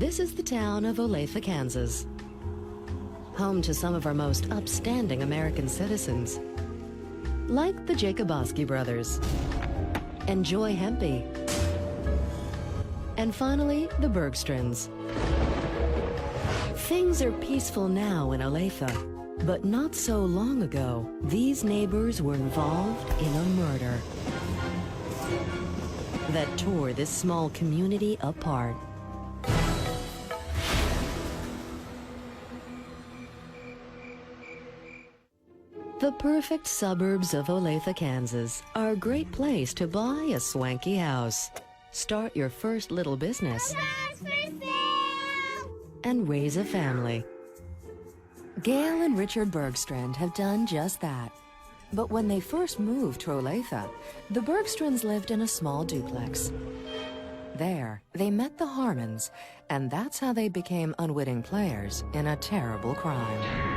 This is the town of Olathe, Kansas, home to some of our most upstanding American citizens, like the Jacobowski brothers, and Joy Hempy, and finally, the Bergstrens. Things are peaceful now in Olathe, but not so long ago, these neighbors were involved in a murder that tore this small community apart. The perfect suburbs of Olathe, Kansas are a great place to buy a swanky house, start your first little business, and raise a family. Gail and Richard Bergstrand have done just that. But when they first moved to Olathe, the Bergstrands lived in a small duplex. There, they met the Harmons, and that's how they became unwitting players in a terrible crime.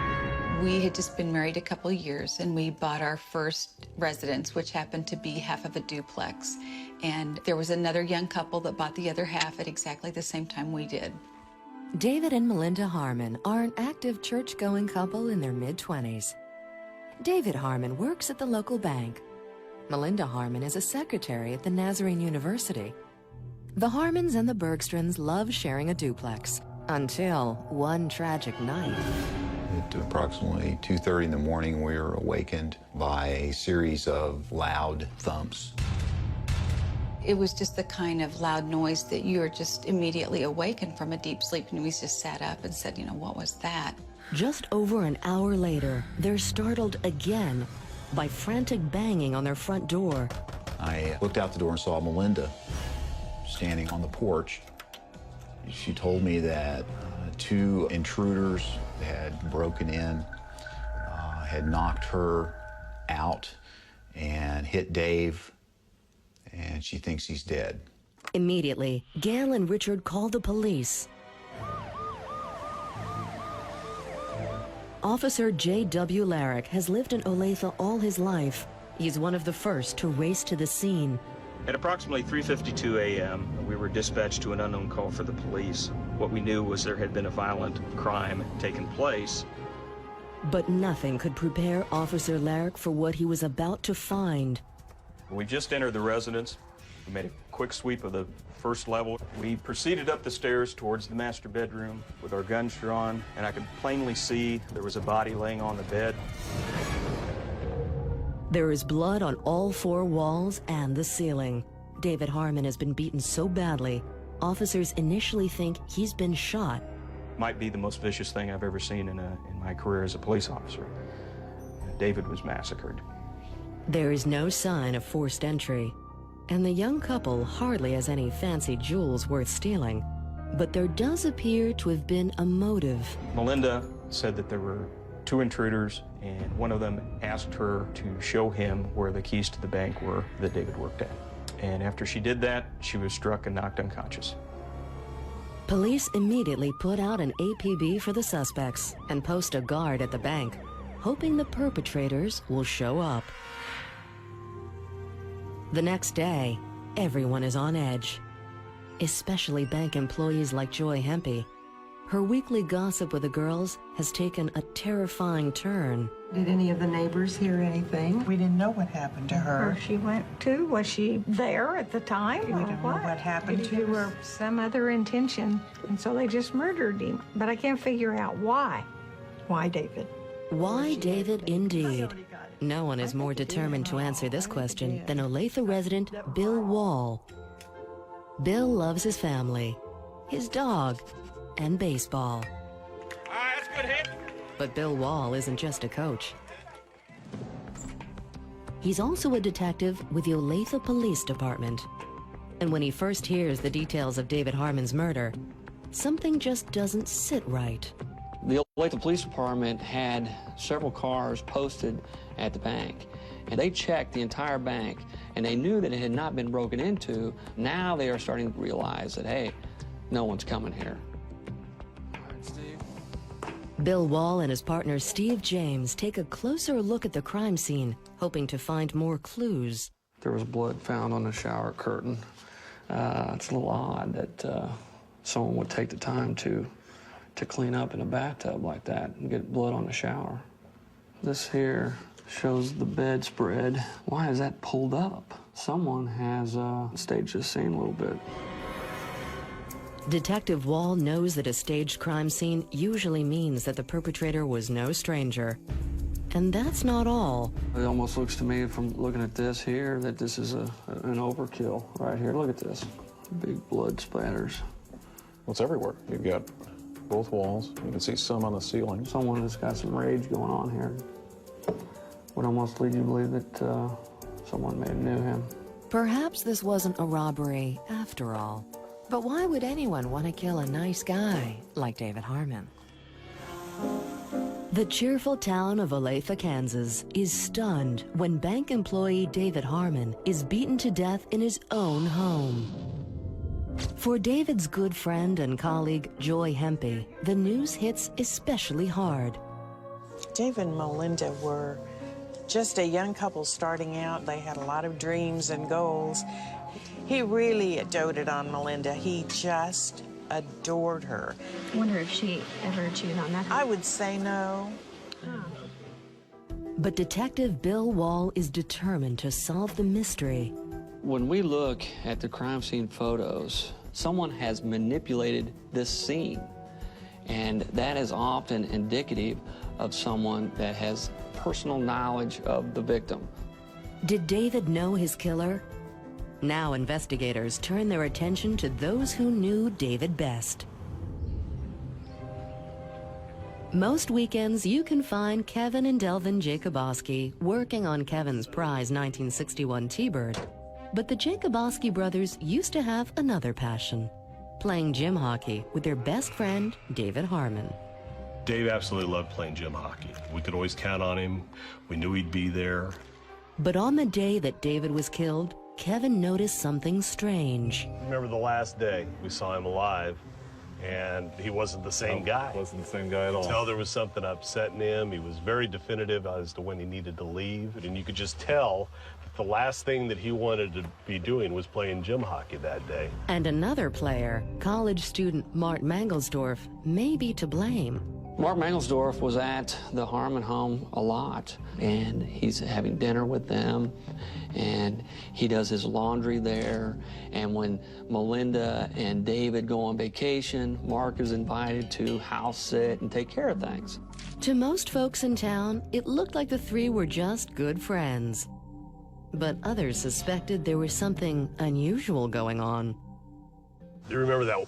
We had just been married a couple of years, and we bought our first residence, which happened to be half of a duplex. And there was another young couple that bought the other half at exactly the same time we did. David and Melinda Harmon are an active church-going couple in their mid-20s. David Harmon works at the local bank. Melinda Harmon is a secretary at the Nazarene University. The Harmons and the Bergstrands love sharing a duplex, until one tragic night. At approximately 2:30 in the morning, we were awakened by a series of loud thumps. It was just the kind of loud noise that you are just immediately awakened from a deep sleep, and we just sat up and said, you know, what was that? Just over an hour later, they're startled again by frantic banging on their front door. I looked out the door and saw Melinda standing on the porch. She told me that two intruders had broken in, had knocked her out and hit Dave, and she thinks he's dead. Immediately, Gail and Richard called the police. Officer J.W. Larrick has lived in Olathe all his life. He's one of the first to race to the scene. At approximately 3:52 a.m., we were dispatched to an unknown call for the police. What we knew was there had been a violent crime taken place. But nothing could prepare Officer Larrick for what he was about to find. We just entered the residence. We made a quick sweep of the first level. We proceeded up the stairs towards the master bedroom with our guns drawn, and I could plainly see there was a body laying on the bed. There is blood on all four walls and the ceiling. David Harmon has been beaten so badly, officers initially think he's been shot. Might be the most vicious thing I've ever seen in my career as a police officer. David was massacred. There is no sign of forced entry, and the young couple hardly has any fancy jewels worth stealing. But there does appear to have been a motive. Melinda said that there were two intruders, and one of them asked her to show him where the keys to the bank were that David worked at. And after she did that, she was struck and knocked unconscious. Police immediately put out an APB for the suspects and post a guard at the bank, hoping the perpetrators will show up. The next day, everyone is on edge, especially bank employees like Joy Hempy. Her weekly gossip with the girls has taken a terrifying turn. Did any of the neighbors hear anything? We didn't know what happened to her. Where she went to? Was she there at the time? We don't know what happened to her. Or some other intention, and so they just murdered him. But I can't figure out why. Why David? Why David, indeed? No one is more determined to answer this question than Olathe resident Bill Wall. Bill loves his family, his dog, and baseball. That's a good hit. But Bill Wall isn't just a coach. He's also a detective with the Olathe Police Department. And when he first hears the details of David Harmon's murder, something just doesn't sit right. The Olathe Police Department had several cars posted at the bank, and they checked the entire bank, and they knew that it had not been broken into. Now they are starting to realize that, hey, no one's coming here. Bill Wall and his partner Steve James take a closer look at the crime scene, hoping to find more clues. There was blood found on the shower curtain. It's a little odd that someone would take the time to clean up in a bathtub like that and get blood on the shower. This here shows the bedspread. Why is that pulled up? Someone has staged this scene a little bit. Detective Wall knows that a staged crime scene usually means that the perpetrator was no stranger. And that's not all. It almost looks to me, from looking at this here, that this is an overkill right here. Look at this. Big blood splatters. Well, it's everywhere. You've got both walls. You can see some on the ceiling. Someone has got some rage going on here. Would almost lead you to believe that someone may have knew him. Perhaps this wasn't a robbery after all. But why would anyone want to kill a nice guy like David Harmon? The cheerful town of Olathe, Kansas is stunned when bank employee David Harmon is beaten to death in his own home. For David's good friend and colleague, Joy Hempy, the news hits especially hard. David and Melinda were just a young couple starting out. They had a lot of dreams and goals. He really doted on Melinda. He just adored her. I wonder if she ever cheated on that. I would say no. But Detective Bill Wall is determined to solve the mystery. When we look at the crime scene photos, someone has manipulated this scene. And that is often indicative of someone that has personal knowledge of the victim. Did David know his killer? Now investigators turn their attention to those who knew David best. Most weekends, you can find Kevin and Delvin Jacoboski working on Kevin's prize 1961 T-Bird. But the Jacoboski brothers used to have another passion, playing gym hockey with their best friend, David Harmon. Dave absolutely loved playing gym hockey. We could always count on him. We knew he'd be there. But on the day that David was killed, Kevin noticed something strange. Remember the last day we saw him alive, and he wasn't the same guy. Wasn't the same guy at all. Tell there was something upsetting him. He was very definitive as to when he needed to leave, and you could just tell that the last thing that he wanted to be doing was playing gym hockey that day. And another player, college student Mart Mangelsdorf, may be to blame. Mark Mangelsdorf was at the Harmon home a lot, and he's having dinner with them, and he does his laundry there. And when Melinda and David go on vacation, Mark is invited to house sit and take care of things. To most folks in town, it looked like the three were just good friends. But others suspected there was something unusual going on. You remember that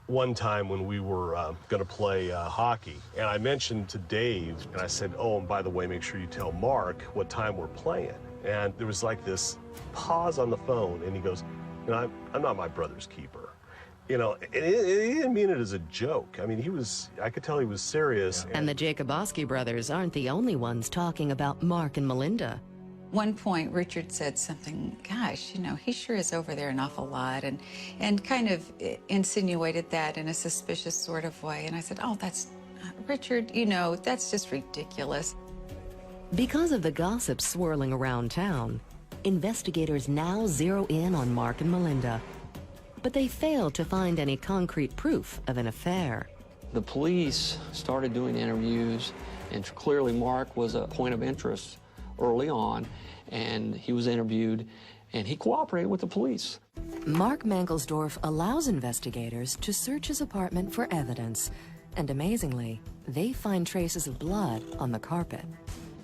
one time when we were going to play hockey, and I mentioned to Dave, and I said, oh, and by the way, make sure you tell Mark what time we're playing. And there was like this pause on the phone, and he goes, you know, I'm not my brother's keeper. You know, and he didn't mean it as a joke. I mean, I could tell he was serious. And the Jacoboski brothers aren't the only ones talking about Mark and Melinda. One point, Richard said something, gosh, you know, he sure is over there an awful lot, and kind of insinuated that in a suspicious sort of way. And I said, oh, that's, Richard, you know, that's just ridiculous. Because of the gossip swirling around town, investigators now zero in on Mark and Melinda. But they fail to find any concrete proof of an affair. The police started doing interviews, and clearly Mark was a point of interest early on, and he was interviewed, and he cooperated with the police. Mark Mangelsdorf allows investigators to search his apartment for evidence, and amazingly, they find traces of blood on the carpet.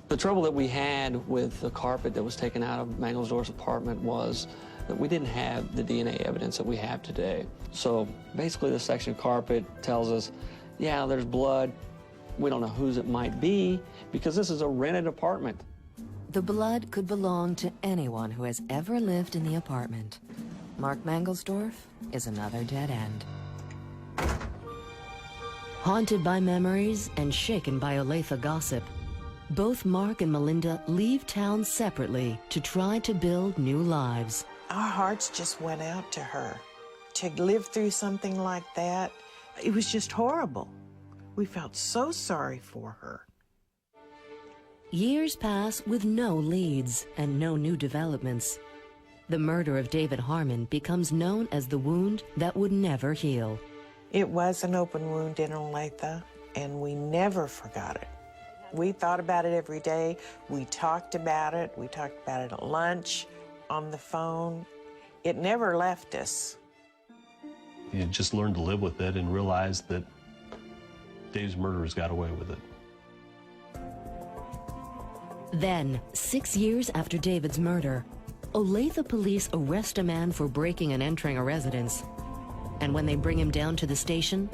The trouble that we had with the carpet that was taken out of Mangelsdorf's apartment was that we didn't have the DNA evidence that we have today. So basically the section of carpet tells us, yeah, there's blood. We don't know whose it might be because this is a rented apartment. The blood could belong to anyone who has ever lived in the apartment. Mark Mangelsdorf is another dead end. Haunted by memories and shaken by Olathe gossip, both Mark and Melinda leave town separately to try to build new lives. Our hearts just went out to her. To live through something like that, it was just horrible. We felt so sorry for her. Years pass with no leads and no new developments. The murder of David Harmon becomes known as the wound that would never heal. It was an open wound in Olathe, and we never forgot it. We thought about it every day. We talked about it. We talked about it at lunch, on the phone. It never left us. You just learned to live with it and realize that Dave's murderers got away with it. Then, 6 years after David's murder, Olathe police arrest a man for breaking and entering a residence. And when they bring him down to the station,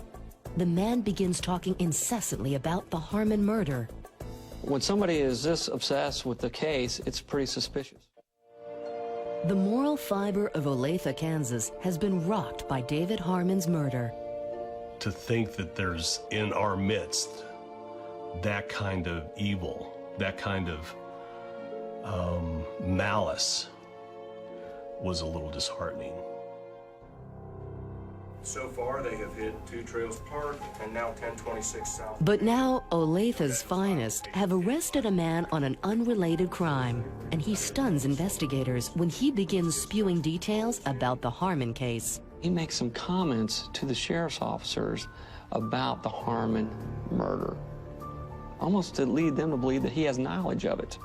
the man begins talking incessantly about the Harmon murder. When somebody is this obsessed with the case, it's pretty suspicious. The moral fiber of Olathe, Kansas, has been rocked by David Harmon's murder. To think that there's in our midst that kind of evil, that kind of malice was a little disheartening. So far, they have hit 2 Trails Park and now 1026 South. But now, Olathe's finest have arrested a man on an unrelated crime, and he stuns investigators when he begins spewing details about the Harmon case. He makes some comments to the sheriff's officers about the Harmon murder, almost to lead them to believe that he has knowledge of it.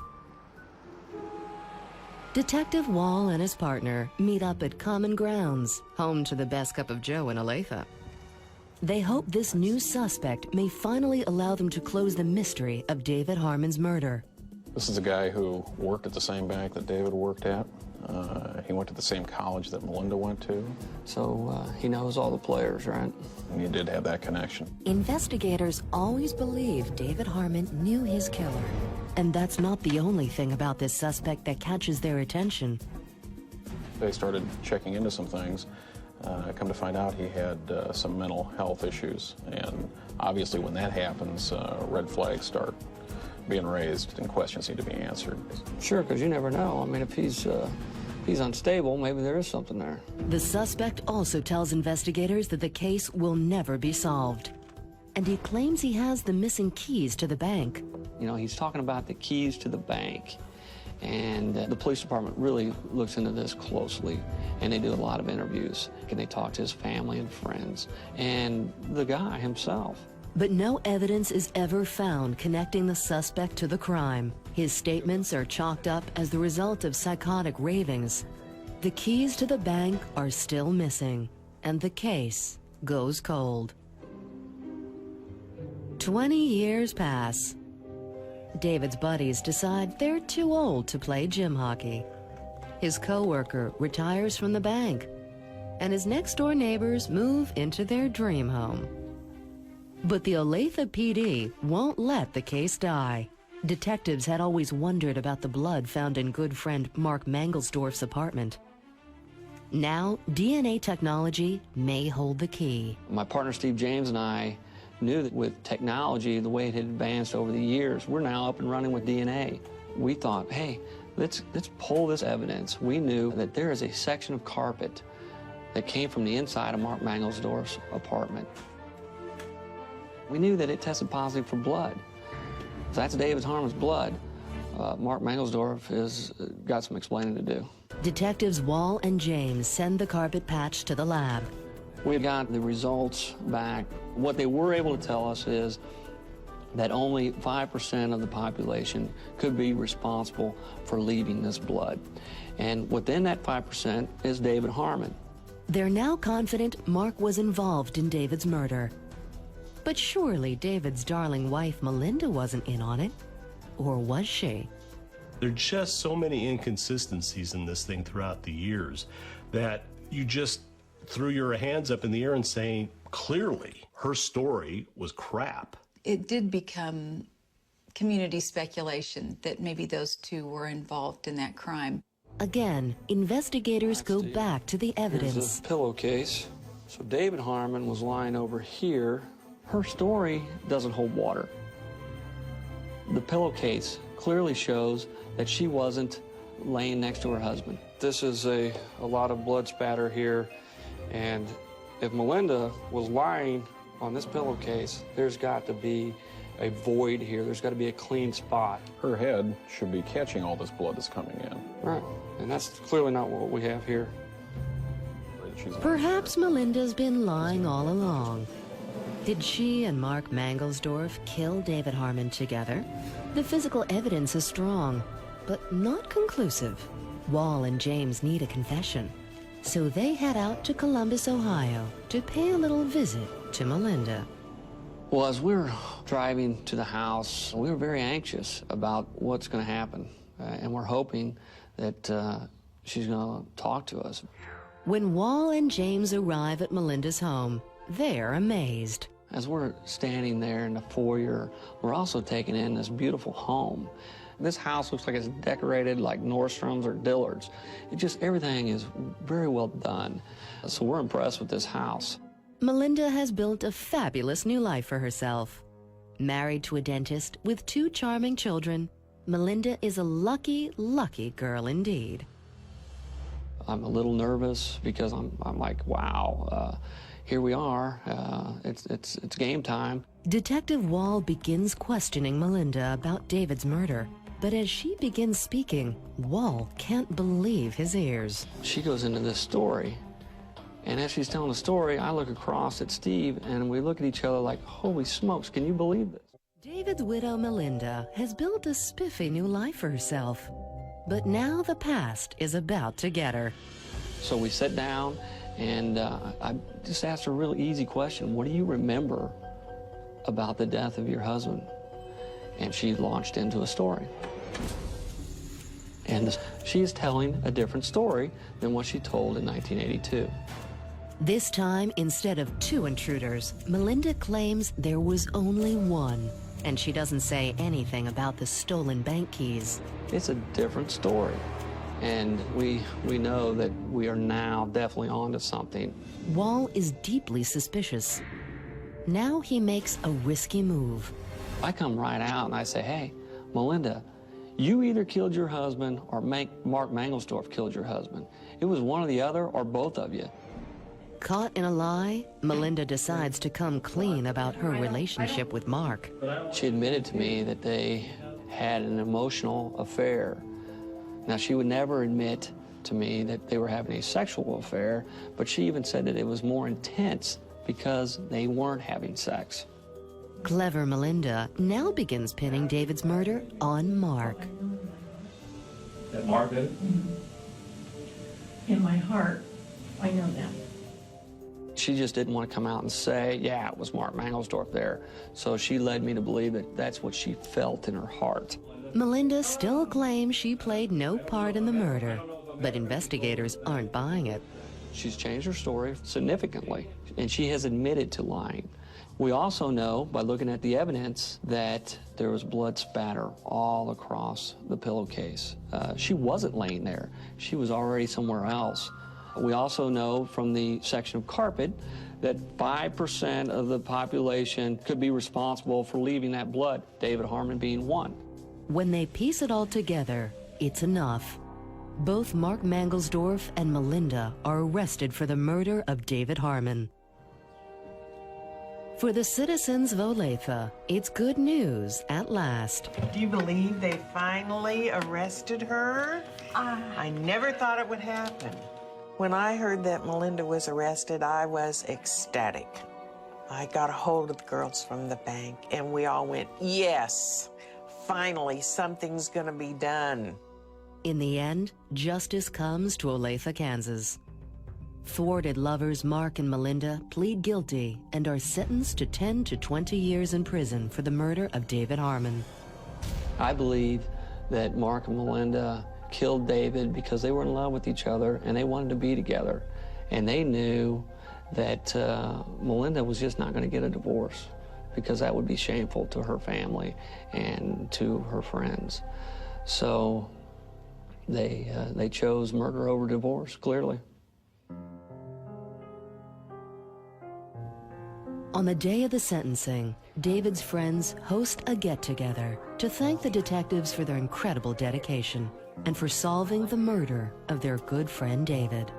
Detective Wall and his partner meet up at Common Grounds, home to the best cup of joe in Olathe. They hope this new suspect may finally allow them to close the mystery of David Harmon's murder. This is a guy who worked at the same bank that David worked at. He went to the same college that Melinda went to. So he knows all the players, right? And he did have that connection. Investigators always believed David Harmon knew his killer. And that's not the only thing about this suspect that catches their attention. They started checking into some things. Come to find out he had some mental health issues. And obviously when that happens, red flags start being raised and questions need to be answered. Sure, because you never know. I mean, if he's unstable, maybe there is something there. The suspect also tells investigators that the case will never be solved. And he claims he has the missing keys to the bank. You know, he's talking about the keys to the bank. And the police department really looks into this closely. And they do a lot of interviews. And they talk to his family and friends and the guy himself. But no evidence is ever found connecting the suspect to the crime. His statements are chalked up as the result of psychotic ravings. The keys to the bank are still missing, and the case goes cold. 20 years pass. David's buddies decide they're too old to play gym hockey. His coworker retires from the bank, and his next-door neighbors move into their dream home. But the Olathe PD won't let the case die. Detectives had always wondered about the blood found in good friend Mark Mangelsdorf's apartment. Now, DNA technology may hold the key. My partner Steve James and I knew that with technology, the way it had advanced over the years, we're now up and running with DNA. We thought, hey, let's pull this evidence. We knew that there is a section of carpet that came from the inside of Mark Mangelsdorf's apartment. We knew that it tested positive for blood. If that's David Harmon's blood, Mark Mangelsdorf has got some explaining to do. Detectives Wall and James send the carpet patch to the lab. We got the results back. What they were able to tell us is that only 5% of the population could be responsible for leaving this blood. And within that 5% is David Harmon. They're now confident Mark was involved in David's murder. But surely David's darling wife, Melinda, wasn't in on it. Or was she? There are just so many inconsistencies in this thing throughout the years that you just threw your hands up in the air and saying, clearly, her story was crap. It did become community speculation that maybe those two were involved in that crime. Again, investigators go back to the evidence. Here's a pillowcase. So David Harmon was lying over here. Her story doesn't hold water. The pillowcase clearly shows that she wasn't laying next to her husband. This is a lot of blood spatter here, and if Melinda was lying on this pillowcase, there's got to be a void here. There's got to be a clean spot. Her head should be catching all this blood that's coming in. Right, and that's clearly not what we have here. Perhaps Melinda's been lying all along. Did she and Mark Mangelsdorf kill David Harmon together? The physical evidence is strong, but not conclusive. Wall and James need a confession, so they head out to Columbus, Ohio, to pay a little visit to Melinda. Well, as we were driving to the house, we were very anxious about what's going to happen, and we're hoping that she's going to talk to us. When Wall and James arrive at Melinda's home, they're amazed. As we're standing there in the foyer, we're also taking in this beautiful home. This house looks like it's decorated like Nordstrom's or Dillard's. Everything is very well done. So we're impressed with this house. Melinda has built a fabulous new life for herself. Married to a dentist with 2 charming children, Melinda is a lucky, lucky girl indeed. I'm a little nervous because I'm like, wow, here we are. It's game time. Detective Wall begins questioning Melinda about David's murder. But as she begins speaking, Wall can't believe his ears. She goes into this story, and as she's telling the story, I look across at Steve, and we look at each other like, holy smokes, can you believe this? David's widow, Melinda, has built a spiffy new life for herself. But now the past is about to get her. So we sit down, and I just asked her a really easy question. What do you remember about the death of your husband? And she launched into a story. And she's telling a different story than what she told in 1982. This time, instead of 2 intruders, Melinda claims there was only 1. And she doesn't say anything about the stolen bank keys. It's a different story. And we know that we are now definitely onto something. Wall is deeply suspicious. Now he makes a risky move. I come right out and I say, hey, Melinda, you either killed your husband or Mark Mangelsdorf killed your husband. It was one or the other or both of you. Caught in a lie, Melinda decides to come clean about her relationship with Mark. She admitted to me that they had an emotional affair. Now, she would never admit to me that they were having a sexual affair, but she even said that it was more intense because they weren't having sex. Clever Melinda now begins pinning David's murder on Mark. That Mark did it? In my heart, I know that. She just didn't want to come out and say, yeah, it was Mark Mangelsdorf there. So she led me to believe that that's what she felt in her heart. Melinda still claims she played no part in the murder, but investigators aren't buying it. She's changed her story significantly, and she has admitted to lying. We also know, by looking at the evidence, that there was blood spatter all across the pillowcase. She wasn't laying there. She was already somewhere else. We also know from the section of carpet that 5% of the population could be responsible for leaving that blood, David Harmon being one. When they piece it all together, it's enough. Both Mark Mangelsdorf and Melinda are arrested for the murder of David Harmon. For the citizens of Olathe, it's good news at last. Do you believe they finally arrested her? I never thought it would happen. When I heard that Melinda was arrested, I was ecstatic. I got a hold of the girls from the bank, and we all went, yes, finally, something's gonna be done. In the end, justice comes to Olathe, Kansas. Thwarted lovers Mark and Melinda plead guilty and are sentenced to 10 to 20 years in prison for the murder of David Harmon. I believe that Mark and Melinda killed David because they were in love with each other and they wanted to be together. And they knew that Melinda was just not going to get a divorce because that would be shameful to her family and to her friends. So they chose murder over divorce, clearly. On the day of the sentencing, David's friends host a get-together to thank the detectives for their incredible dedication and for solving the murder of their good friend David.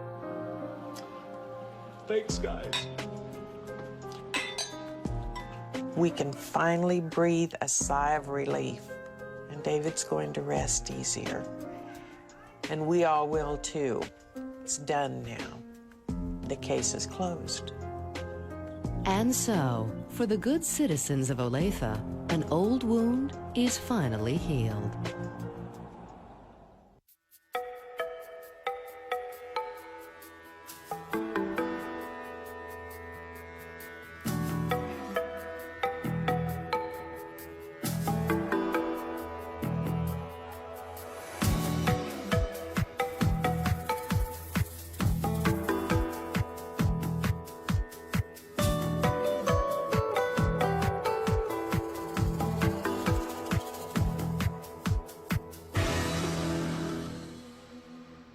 Thanks, guys. We can finally breathe a sigh of relief, and David's going to rest easier. And we all will too. It's done now. the case is closed. And so, for the good citizens of Olathe, an old wound is finally healed.